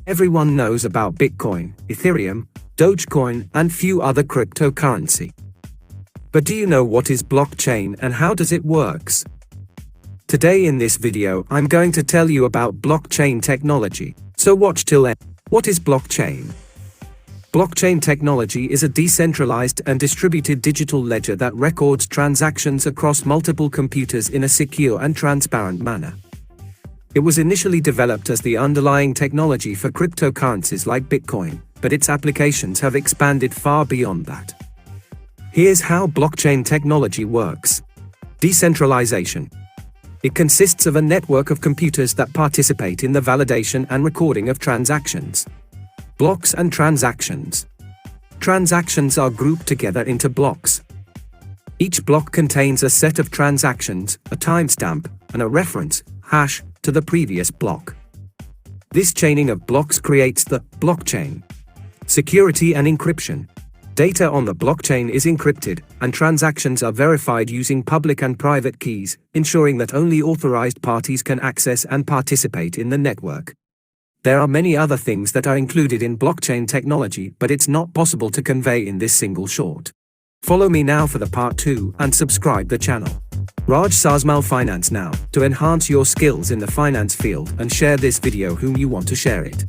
Everyone knows about Bitcoin, Ethereum, Dogecoin, and few other cryptocurrency. But do you know what is blockchain and how does it works? Today in this video I'm going to tell you about blockchain technology, so watch till end. What is blockchain? Blockchain technology is a decentralized and distributed digital ledger that records transactions across multiple computers in a secure and transparent manner. It was initially developed as the underlying technology for cryptocurrencies like Bitcoin, but its applications have expanded far beyond that. Here's how blockchain technology works. Decentralization. It consists of a network of computers that participate in the validation and recording of transactions. Blocks and transactions. Transactions are grouped together into blocks. Each block contains a set of transactions, a timestamp, and a reference, hash, to the previous block. This chaining of blocks creates the blockchain. Security and encryption. Data on the blockchain is encrypted, and transactions are verified using public and private keys, ensuring that only authorized parties can access and participate in the network. There are many other things that are included in blockchain technology, but it's not possible to convey in this single short. Follow me now for the part 2 and subscribe the channel. Raj Sasmal Finance now, to enhance your skills in the finance field and share this video whom you want to share it.